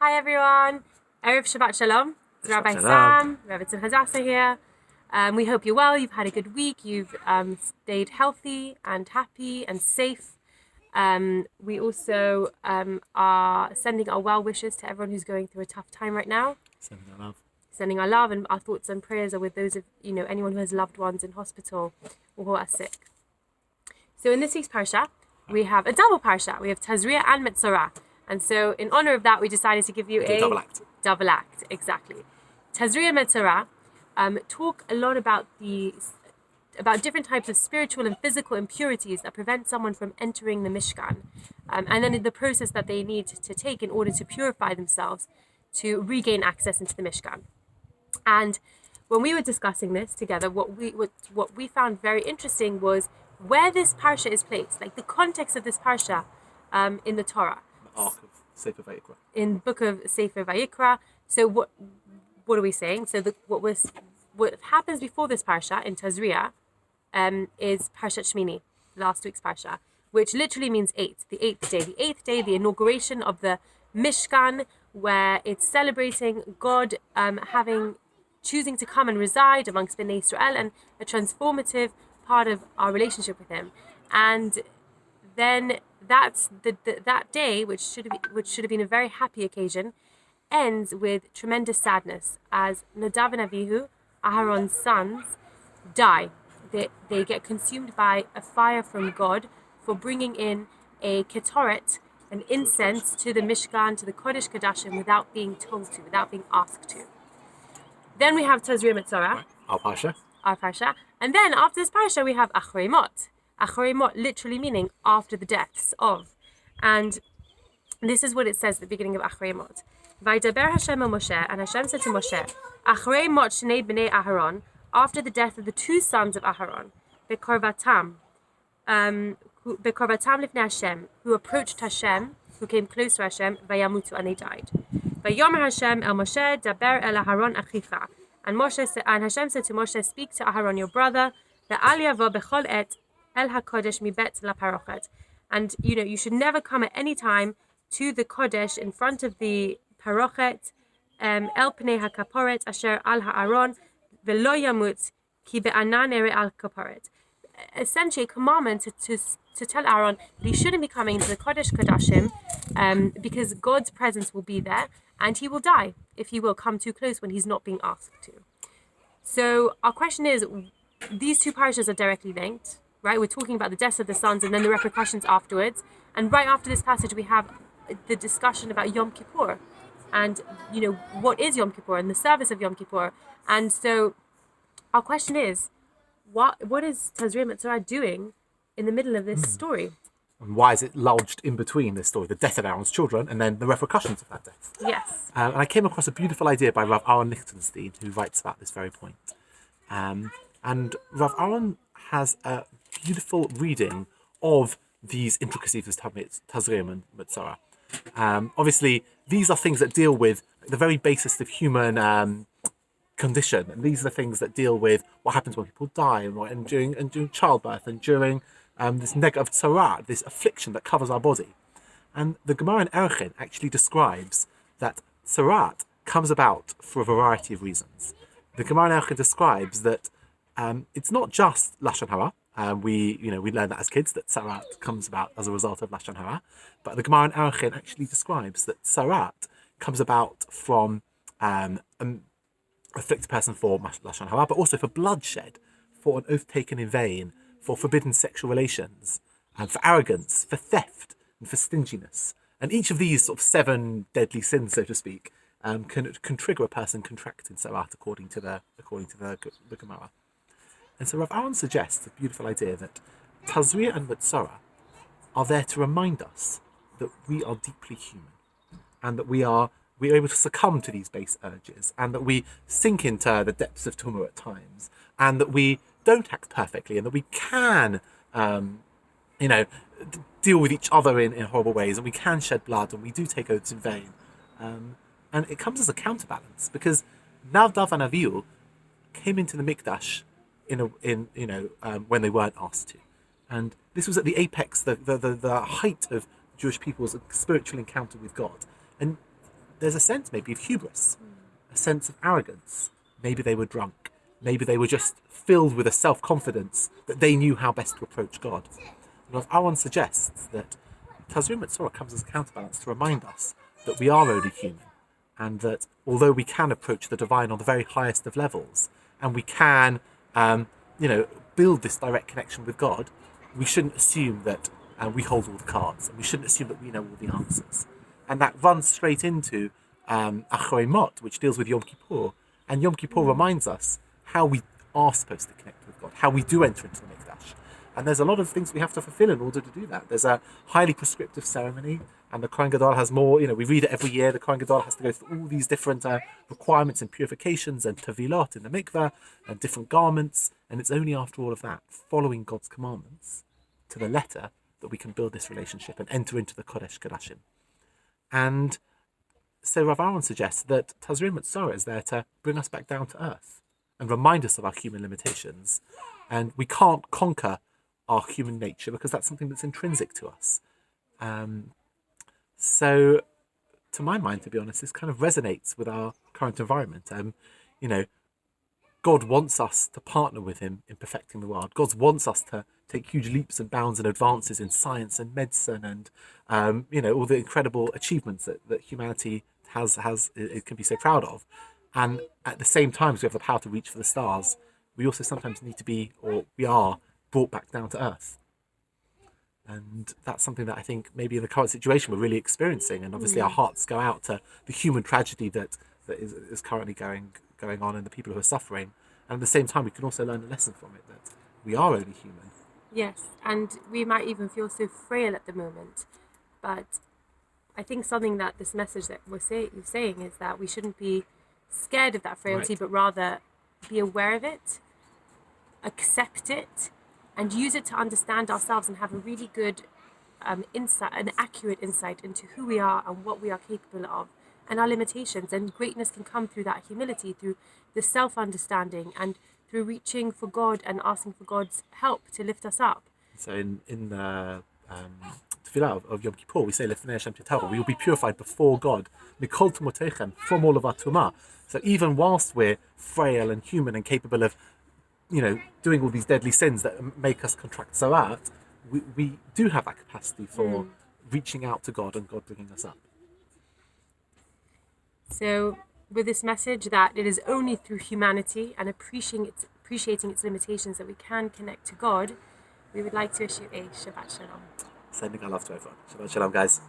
Hi everyone, Erev Shabbat Shalom. It's Rabbi Shalom. Sam, Rabbi Hadassah here. We hope you're well, you've had a good week, you've stayed healthy and happy and safe. We also are sending our well wishes to everyone who's going through a tough time right now. Sending our love and our thoughts and prayers are with those of, anyone who has loved ones in hospital or who are sick. So in this week's parsha, we have a double parsha. We have Tazriah and Metzorah. And so in honor of that, we decided to give you a double act, exactly. Tazriah and Metzorah talk a lot about different types of spiritual and physical impurities that prevent someone from entering the Mishkan. And then the process that they need to take in order to purify themselves to regain access into the Mishkan. And when we were discussing this together, what we found very interesting was where this parsha is placed, like the context of this parsha in the Torah. The Ark of Sefer Vayikra. In book of Sefer Vayikra. So what are we saying? So what happens before this parsha in Tazriah is Parshat Shmini, last week's parsha, which literally means the eighth day, the inauguration of the Mishkan, where it's celebrating God choosing to come and reside amongst Bnei Israel, and a transformative part of our relationship with Him. And then that's that day, which should have been a very happy occasion, ends with tremendous sadness as Nadav and Avihu, Aharon's sons, die. They get consumed by a fire from God for bringing in a ketoret, an incense, to the Mishkan, to the Kodesh Kodashim, without being told to, without being asked to. Then we have Tazriah Metzorah, Our parsha. And then after this parsha we have Achrei Mot. Achrei Mot literally meaning after the deaths of. And this is what it says at the beginning of Achrei Mot. Vaydaber Hashem el Moshe, and Hashem said to Moshe, Achrei Mot shnei bnei Aharon, after the death of the two sons of Aharon, bekorvatam lifnei Hashem, who approached Hashem, who came close to Hashem, vayamutu, and they died. Vayomer Hashem el Moshe, daber el Aharon achicha. And Hashem said to Moshe, speak to Aharon your brother, ve'al yavo bechol et el hakodesh mibet la parochet. And you should never come at any time to the Kodesh in front of the parochet, el pnei hakaporet asher al ha'aron ve'lo yamut ki be'anan ere al kaporet. Essentially, a commandment to tell Aaron that he shouldn't be coming into the Kodesh Kodashim because God's presence will be there and he will die if he will come too close when he's not being asked to. So our question is, these two parashas are directly linked, right? We're talking about the deaths of the sons and then the repercussions afterwards. And right after this passage, we have the discussion about Yom Kippur and, what is Yom Kippur and the service of Yom Kippur. And so our question is, what is Tazriah Metzorah doing in the middle of this story? And why is it lodged in between this story, the death of Aaron's children, and then the repercussions of that death? Yes. And I came across a beautiful idea by Rav Aaron Lichtenstein, who writes about this very point. And Rav Aaron has a beautiful reading of these intricacies of Tazriah and Metzorah. Obviously, these are things that deal with the very basis of human condition, and these are the things that deal with what happens when people die and during childbirth and during this neg of tzara, this affliction that covers our body. And the Gemara in Erechim actually describes that tzarat comes about for a variety of reasons. The Gemara in Erechim describes that it's not just lashon hara. We learn that as kids, that tzarat comes about as a result of lashon hara. But the Gemara in Erechim actually describes that tzarat comes about from afflict a person for lashon hara, but also for bloodshed, for an oath taken in vain, for forbidden sexual relations, and for arrogance, for theft, and for stinginess. And each of these sort of 7 deadly sins, so to speak, can trigger a person contracting tzarat according to the Gemara. And so Rav Aaron suggests a beautiful idea that Tazriah and Metzorah are there to remind us that we are deeply human, and that we are able to succumb to these base urges, and that we sink into the depths of tumah at times, and that we don't act perfectly, and that we can, deal with each other in horrible ways, and we can shed blood, and we do take oaths in vain. And it comes as a counterbalance, because Nadav and Avihu came into the Mikdash when they weren't asked to, and this was at the apex, the height of Jewish people's spiritual encounter with God. And there's a sense maybe of hubris, a sense of arrogance. Maybe they were drunk. Maybe they were just filled with a self-confidence that they knew how best to approach God. And Rav Aaron suggests that Tazriah Metzorah comes as a counterbalance to remind us that we are only human, and that although we can approach the divine on the very highest of levels, and we can, build this direct connection with God, we shouldn't assume that we hold all the cards, and we shouldn't assume that we know all the answers. And that runs straight into Acharei Mot, which deals with Yom Kippur, and Yom Kippur reminds us how we are supposed to connect with God, how we do enter into the Mikdash. And there's a lot of things we have to fulfill in order to do that. There's a highly prescriptive ceremony, and the Kohen Gadol has more, we read it every year, the Kohen Gadol has to go through all these different requirements and purifications and tevilot in the mikveh, and different garments, and it's only after all of that, following God's commandments to the letter, that we can build this relationship and enter into the Kodesh Kodashim. And so Rav Aaron suggests that Tazriah Metzorah is there to bring us back down to earth and remind us of our human limitations. And we can't conquer our human nature because that's something that's intrinsic to us. So, to my mind, to be honest, this kind of resonates with our current environment. God wants us to partner with him in perfecting the world. God wants us to take huge leaps and bounds and advances in science and medicine and, all the incredible achievements that humanity it can be so proud of. And at the same time, as we have the power to reach for the stars, we also sometimes need to be, or we are, brought back down to earth. And that's something that I think maybe in the current situation we're really experiencing. And obviously our hearts go out to the human tragedy that is currently going on and the people who are suffering. And at the same time, we can also learn a lesson from it, that we are only human. Yes, and we might even feel so frail at the moment. But I think something that this message that you're saying is that we shouldn't be scared of that frailty, but rather be aware of it, accept it, and use it to understand ourselves and have a really good insight, an accurate insight into who we are and what we are capable of and our limitations. And greatness can come through that humility, through the self-understanding, and through reaching for God and asking for God's help to lift us up. So in the Tefillah of Yom Kippur, we say, Lefnei Hashem Titavah, we will be purified before God, Mikol Tumotechem, from all of our tumah. So even whilst we're frail and human and capable of, doing all these deadly sins that make us contract Sarat, we do have that capacity for reaching out to God and God bringing us up. So with this message that it is only through humanity and appreciating its limitations that we can connect to God, we would like to issue a Shabbat Shalom. Sending our love to everyone. Shabbat Shalom, guys.